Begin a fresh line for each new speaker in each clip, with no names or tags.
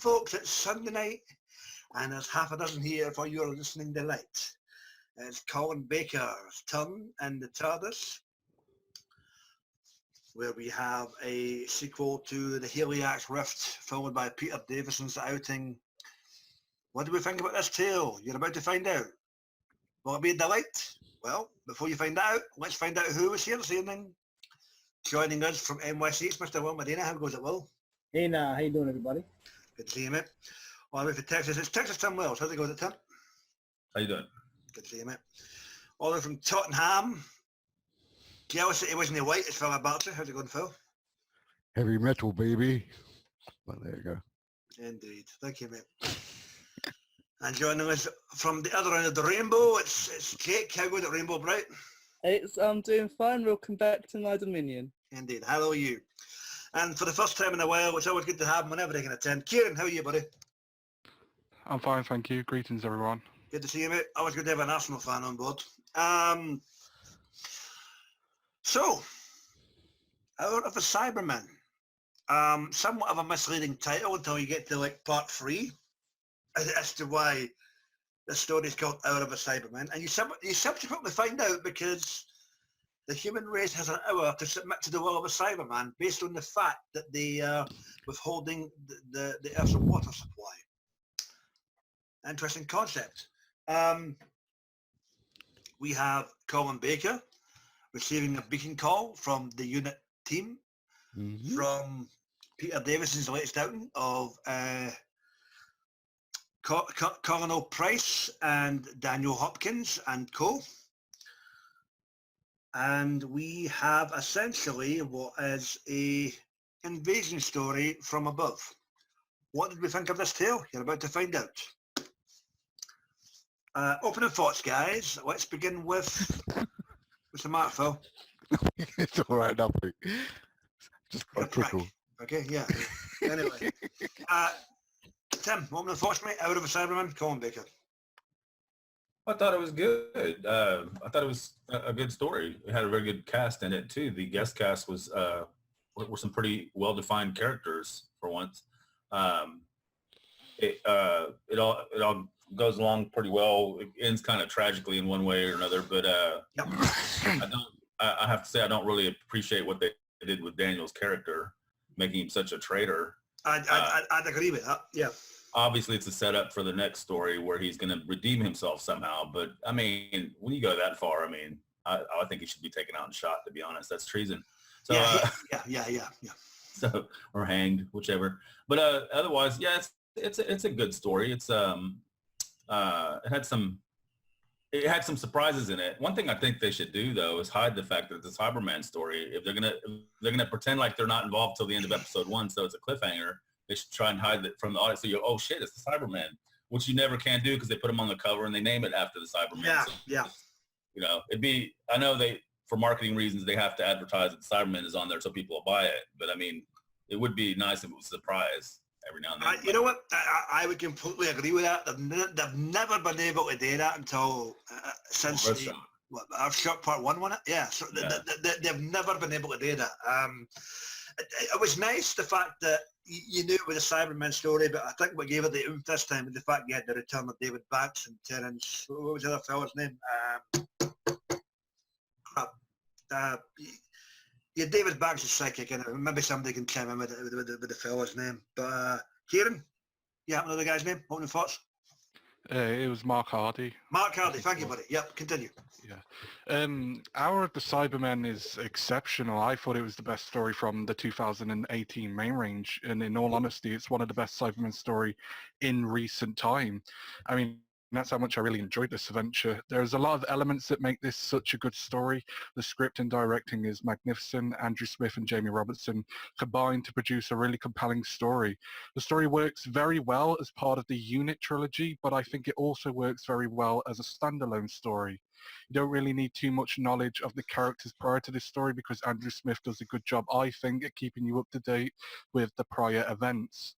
folks, it's Sunday night, and there's half a dozen here for your listening delight. It's Colin Baker's turn in the TARDIS, where we have a sequel to the Heliax Rift, followed by Peter Davison's outing. What do we think about this tale? You're about to find out. Will it be a delight? Well, before you find out, let's find out who was here this evening. Joining us from NYC, it's Mr. Will Medina. How goes it, Will?
Hey, now, how you doing, everybody?
Good to see you, mate. All the way from Texas, it's Texas Tim Wells. How's it going, Tim?
How you doing?
Good to see you, mate. All the way from Tottenham. Jealous that he wasn't white, it's Phil Bartley. How's it going, Phil?
Heavy metal, baby. Well, there you go.
Indeed. Thank you, mate. And joining us from the other end of the rainbow, it's Jake. How goes it, Rainbow Bright?
I'm doing fine. Welcome back to my dominion.
Indeed. Hello, you. And for the first time in a while, it's always good to have him whenever he can attend. Kieran, how are you, buddy?
I'm fine, thank you. Greetings, everyone.
Good to see you, mate. Always good to have an Arsenal fan on board. So, Out of the Cybermen. Somewhat of a misleading title until you get to like part 3 as to why the story is called Out of the Cybermen. And you subsequently find out because the human race has an hour to submit to the will of a Cyberman based on the fact that they are withholding the Earth's water supply. Interesting concept. We have Colin Baker receiving a beacon call from the unit team from Peter Davison's latest outing of Colonel Price and Daniel Hopkins and co. And we have essentially what is a invasion story from above. What did we think of this tale? You're about to find out. Opening thoughts, guys. Let's begin with what's the matter, Phil?
It's all right, nothing. Just got a tickle.
Okay, yeah. Anyway, Tim, opening thoughts, mate. Out of a Cyberman, Colin Baker.
I thought it was good. I thought it was a good story. It had a very good cast in it too. The guest cast was were some pretty well-defined characters for once. It all goes along pretty well. It ends kind of tragically in one way or another, but
Yep.
I have to say I don't really appreciate what they did with Daniel's character, making him such a traitor.
I'd agree with that. Yeah.
Obviously, it's a setup for the next story where he's going to redeem himself somehow. But I mean, when you go that far, I mean, I think he should be taken out and shot. To be honest, that's treason. So
Yeah.
So or hanged, whichever. But otherwise, yeah, it's a good story. It's it had some surprises in it. One thing I think they should do though is hide the fact that it's a Cyberman story. If they're gonna pretend like they're not involved till the end of episode 1, so it's a cliffhanger. They should try and hide it from the audience. So you go, oh shit, it's the Cyberman, which you never can do because they put them on the cover and they name it after the Cyberman.
Yeah.
So, you know, I know for marketing reasons, they have to advertise that the Cyberman is on there so people will buy it. But I mean, it would be nice if it was a surprise every now and then.
You know what? I would completely agree with that. They've never been able to do that until since I've shot part 1 on it. Yeah, so yeah. They've never been able to do that. It was nice the fact that you knew it was a Cyberman story, but I think what gave it the oomph this time was the fact you had the return of David Banks and Terence. What was the other fellow's name? Yeah, David Banks is psychic, and maybe somebody can chime in with the fellow's name. But Kieran, you happen to know the guy's name? Opening thoughts?
It was Mark Hardy.
Mark Hardy, thank you, buddy. Yep, continue.
Yeah. Hour of the Cybermen is exceptional. I thought it was the best story from the 2018 main range, and in all honesty, it's one of the best Cybermen story in recent time. I mean, that's how much I really enjoyed this adventure. There's a lot of elements that make this such a good story. The script and directing is magnificent. Andrew Smith and Jamie Robertson combined to produce a really compelling story. The story works very well as part of the unit trilogy, but I think it also works very well as a standalone story. You don't really need too much knowledge of the characters prior to this story because Andrew Smith does a good job, I think, at keeping you up to date with the prior events.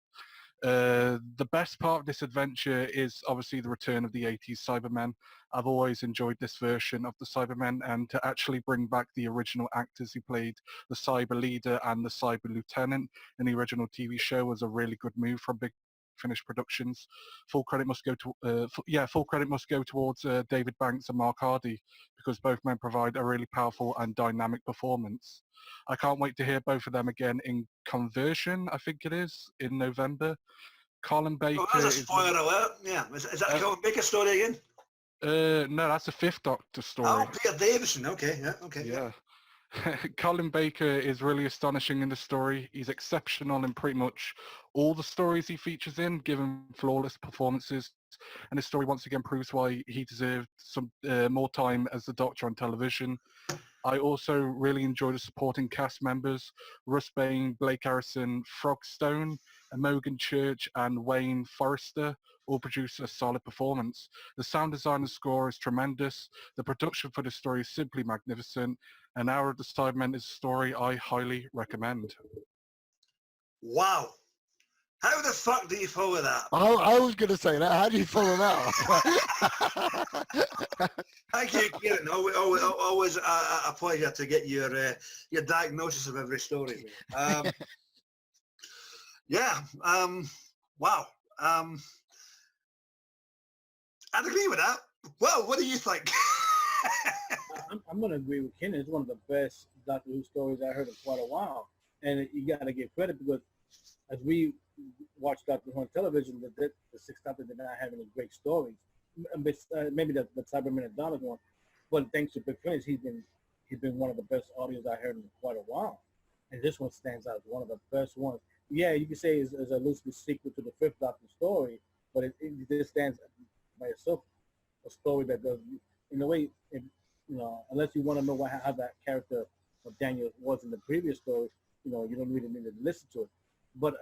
The best part of this adventure is obviously the return of the 80s Cybermen. I've always enjoyed this version of the Cybermen, and to actually bring back the original actors who played the Cyber Leader and the Cyber Lieutenant in the original TV show was a really good move from Big Finnish productions. Full credit must go to full credit must go towards David Banks and Mark Hardy, because both men provide a really powerful and dynamic performance. I can't wait to hear both of them again in Conversion, I think it is, in November. Colin Baker
Oh, that's a
is...
spoiler alert. Yeah. Is that a Colin Baker story again?
no, that's a Fifth Doctor story.
Oh, Peter Davison. Okay. Yeah. Okay.
Yeah. Colin Baker is really astonishing in the story. He's exceptional in pretty much all the stories he features in, given flawless performances. And his story once again proves why he deserved some more time as the Doctor on television. I also really enjoy the supporting cast members, Russ Bain, Blake Harrison, Frogstone, Imogen Church, and Wayne Forrester all produce a solid performance. The sound design and score is tremendous. The production for the story is simply magnificent. An Hour of the Cybermen is a story I highly recommend.
Wow. How the fuck do you follow that?
I was going to say that. How do you follow that up?
Thank you, Kieran. Always a pleasure to get your diagnosis of every story. Yeah. Wow. I'd agree with that. Well, what do you think?
I'm going to agree with Ken. It's one of the best Doctor Who stories I heard in quite a while. And you got to give credit, because as we watch Doctor Who on television, the Sixth Doctor did not have any great stories. Maybe the Cybermen and Dalek one. But thanks to Big Finish, he's been one of the best audios I heard in quite a while. And this one stands out as one of the best ones. Yeah, you could say it's a loosely sequel to the Fifth Doctor story, but it just stands by itself, a story that does, in a way, unless you want to know how that character of Daniel was in the previous story, you don't really need to listen to it. But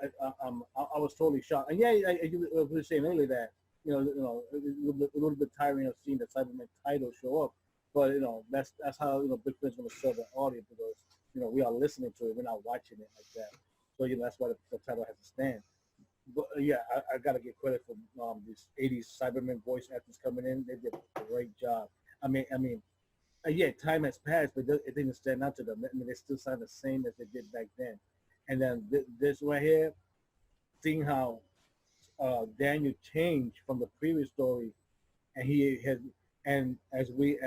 I was totally shocked. And yeah, you were saying earlier that, it was a little bit tiring of seeing the Cyberman title show up. But, that's how, Big Finish is going to serve the audience, because, we are listening to it. We're not watching it like that. So, that's why the title has to stand. But, yeah, I got to give credit for these 80s Cybermen voice actors coming in. They did a great job. I mean, yeah, time has passed, but it didn't stand out to them. I mean, they still sound the same as they did back then. And then this right here, seeing how Daniel changed from the previous story, and as we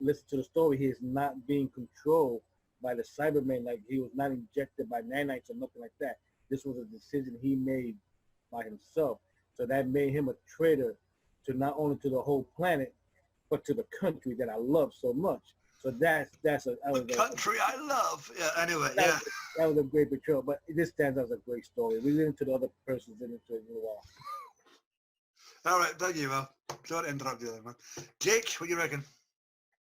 listen to the story, he is not being controlled by the Cybermen. Like, he was not injected by nanites or nothing like that. This was a decision he made by himself. So that made him a traitor to not only to the whole planet, but to the country that I love so much. So that was a
country I love. Yeah. Anyway,
that was a great betrayal. But this stands out as a great story. We get into the other person's into it in a while.
All right, thank you, Will. Sorry to interrupt you there, man. Jake, what do you reckon?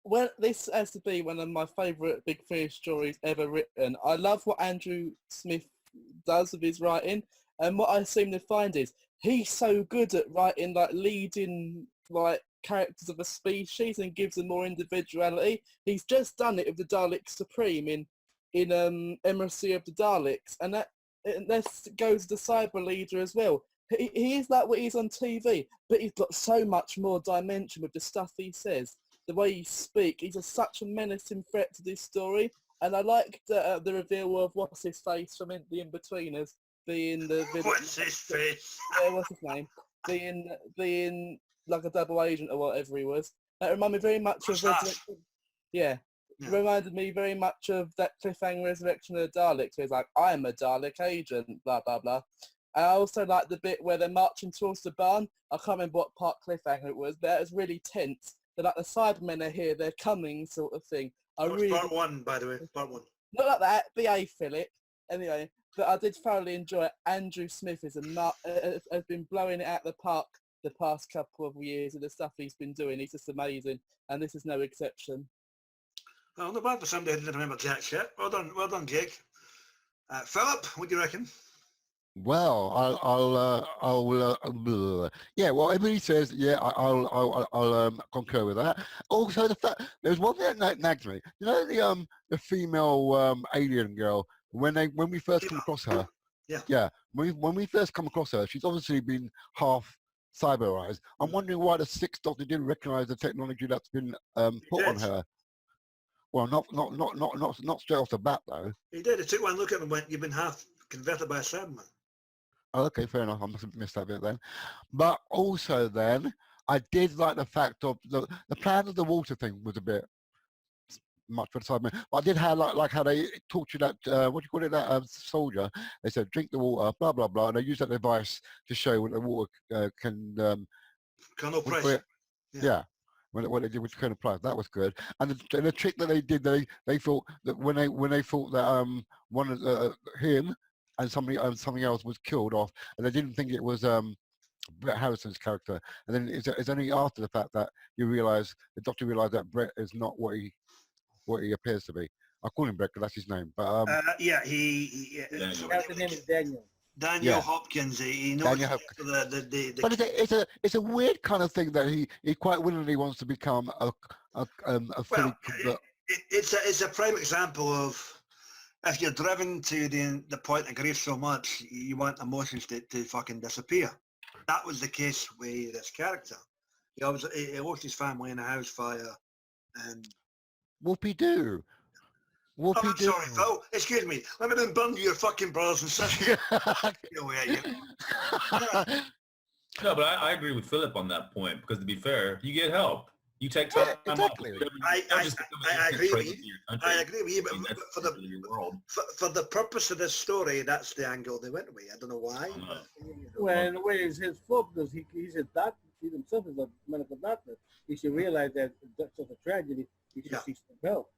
Well, this has to be one of my favourite Big Finish stories ever written. I love what Andrew Smith does with his writing, and what I seem to find is he's so good at writing, like, leading, like, characters of a species and gives them more individuality. He's just done it with the Dalek Supreme in Emissary of the Daleks, and that goes to the Cyber Leader as well. He is like what he's on TV, but he's got so much more dimension with the stuff he says, the way he speaks. He's such a menacing threat to this story, and I like the reveal of what's his face from The In-Betweeners being the
What's his face?
Yeah, what's his name? Being like a double agent or whatever he was. That reminded me very much of yeah. It reminded me very much of that cliffhanger Resurrection of the Daleks, where he's like, I'm a Dalek agent, blah, blah, blah. I also like the bit where they're marching towards the barn. I can't remember what part cliffhanger it was, but that was really tense. They're like, the Cybermen are here, they're coming, sort of thing.
Part one, by the way, part one.
Not like that, BA Philip. Anyway, but I did thoroughly enjoy it. Andrew Smith has been blowing it out the park the past couple of years and the stuff he's been doing. He's just amazing, and this is no exception.
Well, not bad for somebody who didn't remember Jack shit. Well done, Jake. Philip, what do you reckon?
Well, yeah. Well, everybody says, yeah, I'll concur with that. Also, the fact there's one thing that nags me. You know, the female alien girl, when we first come across her. Yeah. When we first come across her, she's obviously been half cyberized. I'm wondering why the Sixth Doctor didn't recognize the technology that's been put on her. Well, not straight off the bat though.
He did. He took one look at him and went, "You've been half converted by a Cyberman."
Oh, okay, fair enough. I must have missed that bit then. But also then, I did like the fact of the plan of the water thing was a bit much for the Cybermen. But I did have like how they tortured that what do you call it, that soldier. They said drink the water, blah blah blah, and they used that device to show what the water can
Colonel
what do you call
Price.
it? Yeah. What they did with Colonel Price, that was good. And the trick that they did, they thought that when they thought that one of him and something else was killed off, and they didn't think it was Brett Harrison's character. And then it's only after the fact that the doctor realized that Brett is not what he appears to be. I call him Brett because that's his name. But
Yeah,
Daniel.
Character name is Daniel.
Daniel
Yeah.
Hopkins. He knows
Daniel Hopkins.
the
but it's a weird kind of thing that he quite willingly wants to become a fully
well, it's a prime example of if you're driven to the point of grief so much, you want emotions to fucking disappear. That was the case with this character. He lost his family in a house fire, and
whoopie-doo.
oh, I'm sorry, Phil. Excuse me. Let me burn your fucking brothers and sisters.
No, but I agree with Philip on that point because to be fair, you get help. You take time
Yeah, exactly.
off.
I agree with you. I agree with you, but for
world.
for the purpose of this story, that's the angle they went with. I don't know why.
Well, in a way, it's his fault because he's a doctor. He himself is a medical doctor. He should realize that that's such a tragedy. He should seek some help.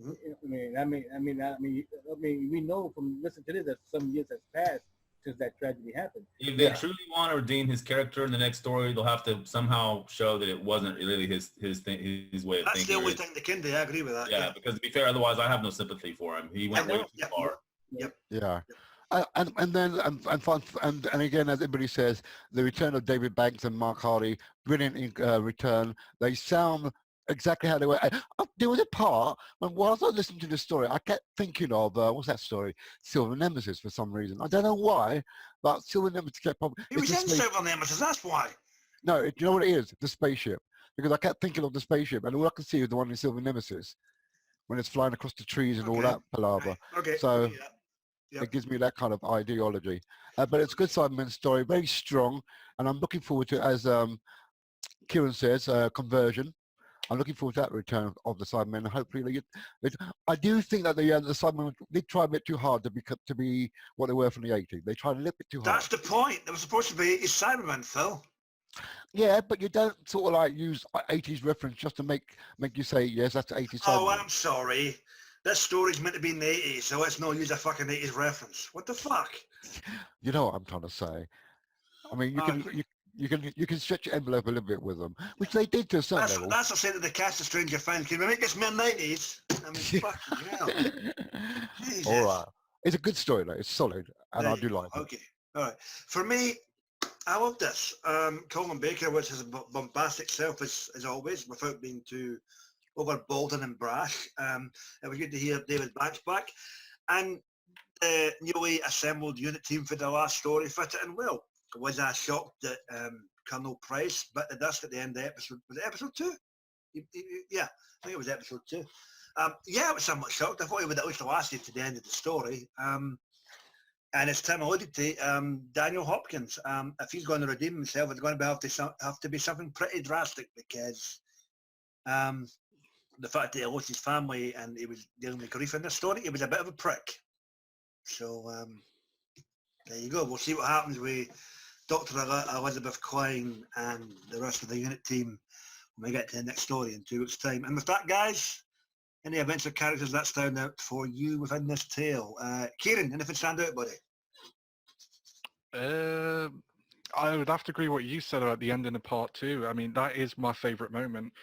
Mm-hmm.
I mean, we know from listening to this that some years has passed since that tragedy happened.
If they truly want to redeem his character in the next story, they'll have to somehow show that it wasn't really his way of thinking.
That's the only thing they can do. I agree with that.
Yeah, because to be fair, otherwise I have no sympathy for him. He went way too far.
Yep.
Yeah. And then and again, as everybody says, the return of David Banks and Mark Hardy, brilliant return. They sound exactly how they were. There was a part when whilst I was listening to the story, I kept thinking of what's that story, Silver Nemesis, for some reason. I don't know why, but Silver Nemesis kept popping.
He was in Silver Nemesis. That's why.
No, you know what it is? The spaceship. Because I kept thinking of the spaceship, and all I could see was the one in Silver Nemesis when it's flying across the trees and all that palaver.
Okay.
So.
Yep.
It gives me that kind of ideology. But it's a good Cyberman story, very strong, and I'm looking forward to, as Kieran says, conversion. I'm looking forward to that return of the Cybermen. Hopefully, I do think that the Cybermen did try a bit too hard to be what they were from the 80s. They tried a little bit too hard.
That's the point. They were supposed to be Cybermen, Phil.
Yeah, but you don't sort of like use 80s reference just to make you say, yes, that's 80s Cybermen.
Oh, I'm sorry. This story's meant to be in the 80s, so let's not use a fucking 80s reference. What the fuck?
You know what I'm trying to say. I mean, you can stretch your envelope a little bit with them, which they did to a certain level.
That's what I said to the cast of Stranger Things. Can we make this mid-90s? I mean, fucking hell. Jesus.
All right. It's a good story, though. It's solid, and I do like it.
Okay. All right. For me, I love this. Colin Baker, which is a bombastic self, as always, without being too overbolden and brash. It was good to hear David Banks back. And the newly assembled unit team for the last story fitted in well. Was I shocked that Colonel Price bit the dust at the end of the episode? Was it episode 2? Yeah, I think it was episode 2. Yeah, I was somewhat shocked. I thought he would at least last to the end of the story. And as Tim alluded to, Daniel Hopkins, if he's going to redeem himself, it's going to have to be something pretty drastic because the fact that he lost his family and he was dealing with grief in this story, he was a bit of a prick. So there you go. We'll see what happens with Dr. Elizabeth Klein and the rest of the unit team when we get to the next story in 2 weeks' time. And with that, guys, any adventure characters that stand out for you within this tale? Kieran, anything stand out, buddy?
I would have to agree what you said about the ending of part 2. I mean, that is my favourite moment.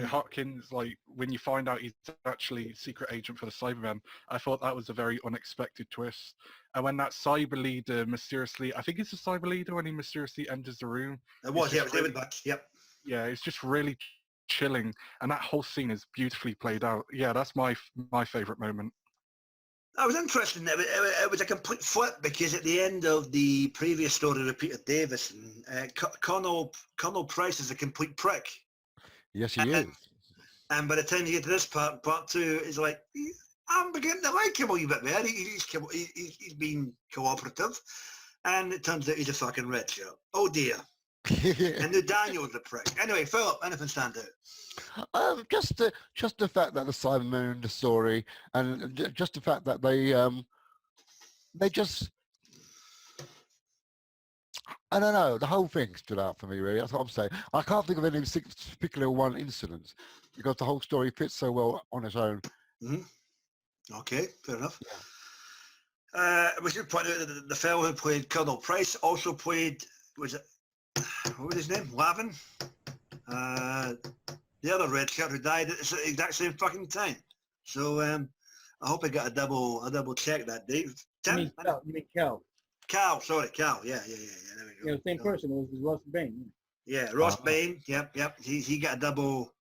Hopkins, like, when you find out he's actually secret agent for the Cybermen, I thought that was a very unexpected twist. And when that cyber leader mysteriously, I think it's the cyber leader when he mysteriously enters the room.
It was, yeah, it was David Banks, yep.
Yeah, it's just really chilling. And that whole scene is beautifully played out. Yeah, that's my favourite moment.
That was interesting. It was a complete flip because at the end of the previous story with Peter Davison, Colonel Price is a complete prick.
Yes, he is.
And by the time you get to this part 2, it's like, I'm beginning to like him a wee bit there. He's been cooperative. And it turns out he's a fucking red shirt. Oh dear. And the Daniel's the prick. Anyway, Philip, anything stand out?
Just the fact that the Cybermen in the story, and just the fact that they just, I don't know, the whole thing stood out for me, really. That's what I'm saying. I can't think of any particular one incident because the whole story fits so well on its own.
Okay, fair enough. We should point out that the fellow who played Colonel Price also played, what was his name? Lavin? The other red shirt who died at the exact same fucking time. So I hope I got a double check that day.
You mean Cal?
Cal, sorry, Cal. Yeah. There we go.
Yeah, same person. It was Ross Bain.
Yeah, Ross Bain. Yep. He got a double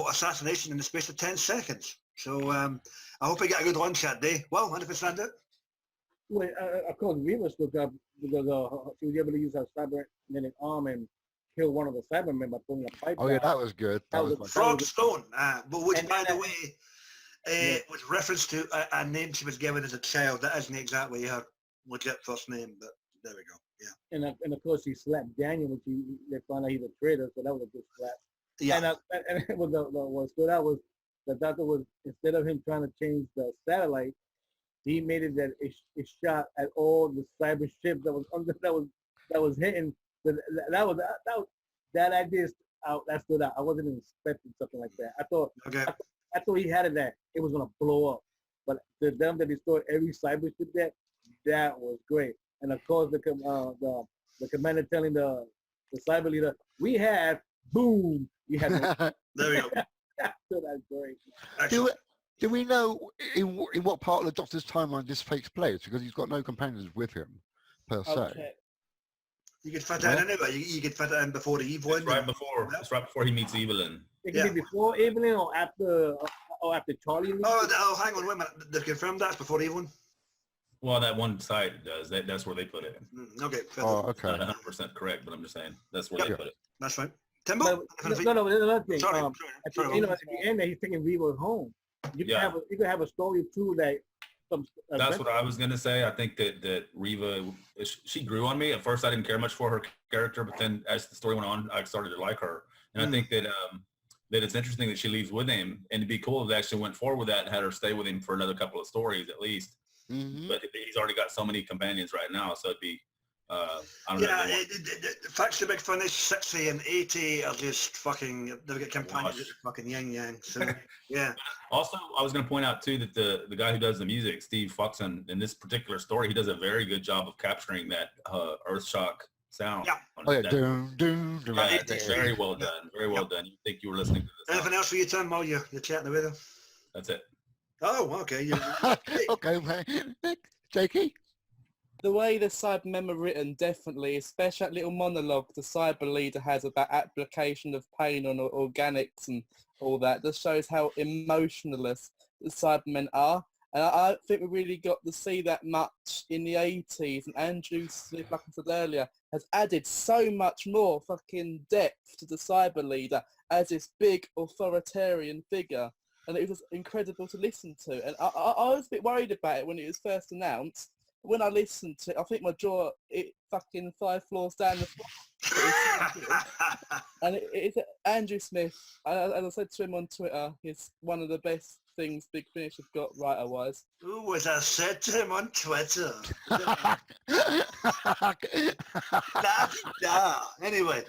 assassination in the space of 10 seconds. So I hope I get a good lunch that day. Well, 100% it.
Well, of course, Reva spoke up because she was able to use her cybernetic arm and kill one of the Cybermen by pulling a pipe.
Oh yeah, that was good.
Frog Stone, which by the way was reference to a name she was given as a child. That isn't exactly her legit first name, but there we go. Yeah.
And of course she slapped Daniel when they found out he's a traitor, so that was a good slap.
Yeah.
And it was what stood out was the doctor was, instead of him trying to change the satellite, he made it that it shot at all the cyber ships that was hitting. That idea that stood out. I wasn't expecting something like that. I thought he had it that it was gonna blow up, but to them that destroyed every cyber ship that was great. And of course the commander telling the cyber leader, we have boom. We have
there we go.
So that's great.
Do we know in what part of the Doctor's timeline this takes place? Because he's got no companions with him, per se.
Okay.
You could fit that in anyway. You could fit that in before the Evelyn.
It's right before he meets Evelyn.
It can be before Evelyn or after Charlie.
Oh, hang on, wait a minute. They've confirmed that's before Evelyn?
Well, that one site does. That's where they put it.
Okay.
Okay.
Not 100% correct, but I'm just saying that's where they put it.
That's right. Timbo?
No, there's another thing.
Sorry.
At the end, he's taking Reva home. You can have a story too that.
That's what I was gonna say. I think that Reva, she grew on me. At first, I didn't care much for her character, but then as the story went on, I started to like her. And I think that it's interesting that she leaves with him, and it'd be cool if they actually went forward with that and had her stay with him for another couple of stories at least. But he's already got so many companions right now, so it'd be. I don't know.
The facts are big finish. 60 and 80 are just fucking. They've got companions that are fucking yin yang. So yeah.
Also, I was going to point out too that the guy who does the music, Steve Foxen, in this particular story, he does a very good job of capturing that earth shock sound.
Yeah.
Oh yeah. Doom.
Very well done. Very well done. You think you were listening to this?
Anything else for you, Tim? While you're chatting away there.
That's it.
Oh, okay.
Okay, man. Jakey.
The way the Cybermen are written, definitely, especially that little monologue the cyber leader has about application of pain on organics and all that, just shows how emotionless the Cybermen are. And I think we really got to see that much in the 80s. And Andrew Smith, like I said earlier, has added so much more fucking depth to the cyber leader as this big authoritarian figure. And it was incredible to listen to. And I was a bit worried about it when it was first announced. When I listened to it, I think my jaw, it fucking 5 floors down the floor. And it's Andrew Smith, as I said to him on Twitter, he's one of the best things Big Finish have got writer-wise.
Ooh, as I said to him on Twitter. Anyway,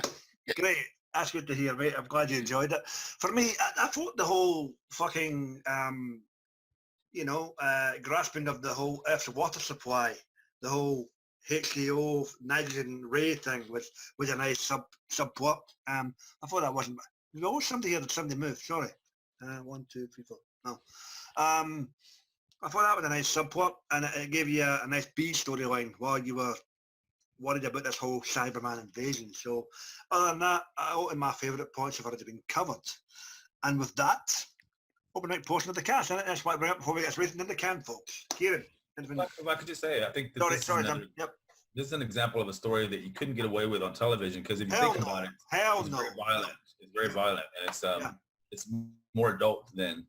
great. That's good to hear, mate. I'm glad you enjoyed it. For me, I thought the whole fucking... grasping of the whole Earth's water supply, the whole HCO nitrogen ray thing was a nice subplot. I thought that wasn't. There's always somebody here that somebody moved. Sorry. 1, 2, 3, 4. No. I thought that was a nice subplot, and it gave you a nice B storyline while you were worried about this whole Cyberman invasion. So, other than that, all of my favourite points have already been covered. And with that, open night portion of the cast, and that's what I bring up before we get straight into the can, folks. Kieran, anything?
If I could just say, I think that this is an example of a story that you couldn't get away with on television because if you think about it, it's very violent. It's very violent, and it's more adult than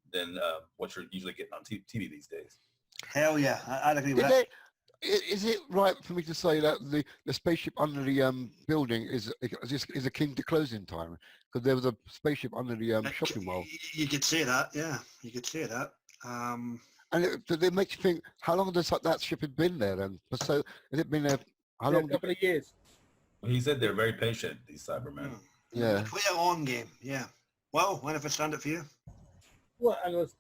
what you're usually getting on TV these days.
Hell yeah, I'd agree with that.
Is it right for me to say that the spaceship under the building is akin to closing time? Because there was a spaceship under the shopping mall,
You could say that, yeah. You could say that.
and it makes you think: how long does that ship have been there? Then, so has it been there? How
Yeah, a
long?
couple of years.
He said they're very patient, these Cybermen.
Yeah.
Play a long game, yeah. Well, when if I stand it for you?
Well, and it was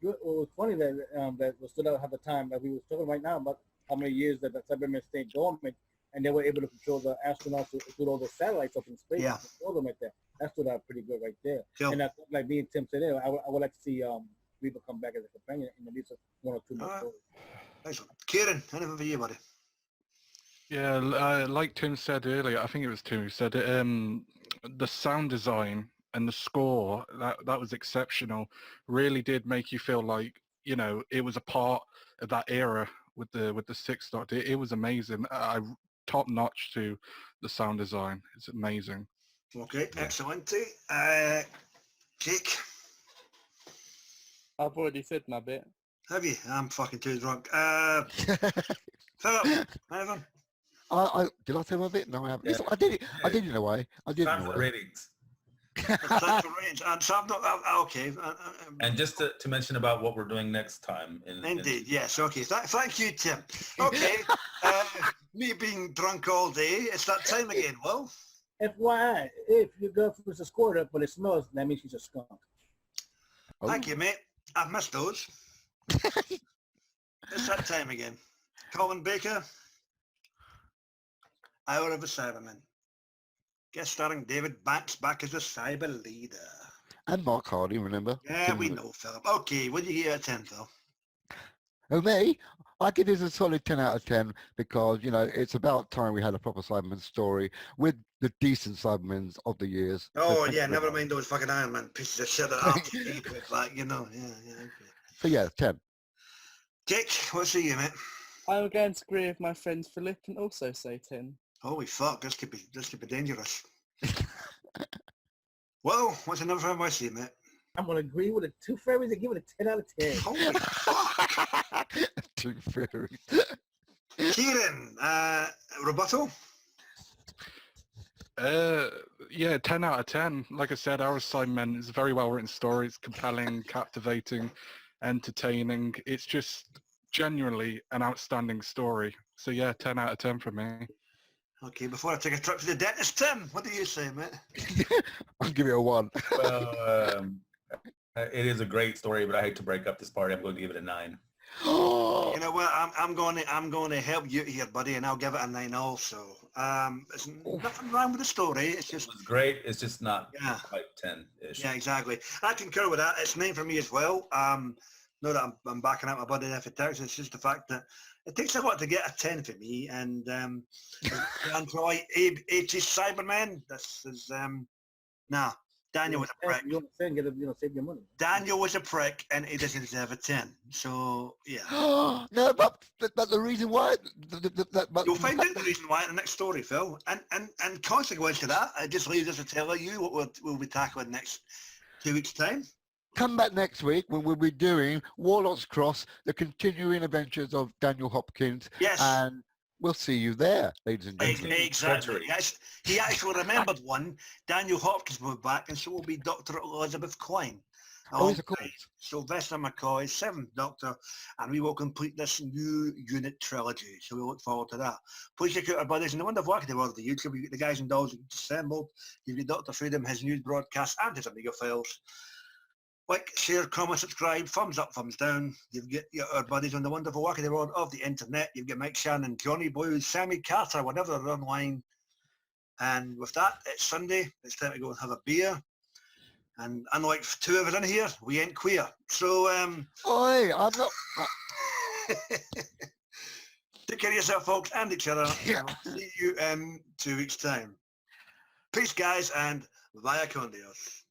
good. It was funny that was stood out at the time that we were talking right now about how many years that the Cybermen stayed dormant, and they were able to control the astronauts through all the satellites up in space.
Yeah.
Control them right there. That stood out pretty good right there.
Cool.
And like me and Tim said, I would like to see Reba come back as a companion in at least one or two more
Alright.
stories.
Excellent. Kieran, anything for you, buddy?
Yeah, like Tim said earlier, I think it was Tim who said it. The sound design and the score that was exceptional. Really did make you feel like it was a part of that era with the Sixth Doctor. It was amazing. Top notch to the sound design. It's amazing.
Okay, excellent. Jake,
I've already said my bit.
have you? I'm fucking too drunk. Philip, anything?
Did I say my bit? No, I haven't.
Yeah.
Listen, I did it. I did it in a way. I did it
Time
in a
for
way.
ratings.
It's time for ratings. And so I'm not, okay.
And just to mention about what we're doing next time.
Indeed, yes. Okay, thank you, Tim. Okay, me being drunk all day, it's that time again, Will.
FYI, if your girlfriend's a squirter but it smells, that means she's a skunk.
Oh.
Thank you, mate. I've missed those. It's that time again. Colin Baker, Hour of a Cyberman. Guest starring David Banks back as the cyber leader.
And Mark Hardy, remember?
Yeah, we know, Philip. Okay, what do you get out of 10, Phil?
Oh, me? I give this a solid 10 out of 10 because, it's about time we had a proper Cyberman story with the decent Cybermen of the years. So
Oh,
thank
yeah,
you very
never
much.
mind those fucking Iron Man pieces of shit that are with that, Yeah, okay.
So yeah, 10.
Jake, what's the you, mate?
I'm going to agree with my friend Philip and also say 10.
Holy fuck, this could be dangerous. Well, what's another from my see, mate?
I'm gonna agree with the two fairies and give it a 10 out of 10.
Holy fuck.
Two fairies.
Kieran, rebuttal?
Yeah, 10 out of 10. Like I said, Our Cybermen is a very well written story. It's compelling, captivating, entertaining. It's just genuinely an outstanding story. So yeah, 10 out of 10 for me.
Okay, before I take a trip to the dentist, Tim, what do you say, mate?
I'll give it a 1.
Well, it is a great story, but I hate to break up this party. I'm going to give it a 9.
You know what? I'm going to help you here, buddy, and I'll give it a 9 also. There's nothing wrong with the story. It's
It
just
was great. It's just not
Yeah.
quite 10-ish.
Yeah, exactly. I concur with that. It's 9 for me as well. Not that I'm backing out my buddy there for Texas. It's just the fact that it takes a lot to get a 10 for me. And Android 80s Cybermen. This is nah. Daniel was a prick.
You understand? Save your money.
Daniel was a prick, and he doesn't deserve a 10. So yeah,
No, but the reason why... but
you'll find out the reason why in the next story, Phil. And consequence to that, it just leaves us to tell you what we'll be tackling next 2 weeks' time.
Come back next week when we'll be doing Warlock's Cross, the continuing adventures of Daniel Hopkins.
Yes.
And we'll see you there, ladies and gentlemen.
Exactly.
Treachery.
Yes, he actually remembered one. Daniel Hopkins will be back, and so will be Dr. Elizabeth Klein.
Oh, is it cool?
Sylvester McCoy, 7th Doctor, and we will complete this new unit trilogy. So we look forward to that. Please check out our buddies in the wonderful work of the world of the YouTube. You've got the guys and dolls assembled. You've got Dr. Freedom, his news broadcast, and his Amiga files. Like, share, comment, subscribe, thumbs up, thumbs down. You've got our buddies on the wonderful work of the world of the internet. You've got Mike Shannon, Johnny Blues, Sammy Carter, whenever they're online. And with that, it's Sunday. It's time to go and have a beer. And unlike 2 of us in here, we ain't queer. So,
Oi, I'm not...
take care of yourself, folks, and each other.
Yeah.
And I'll see you in 2 weeks' time. Peace, guys, and via con Dios.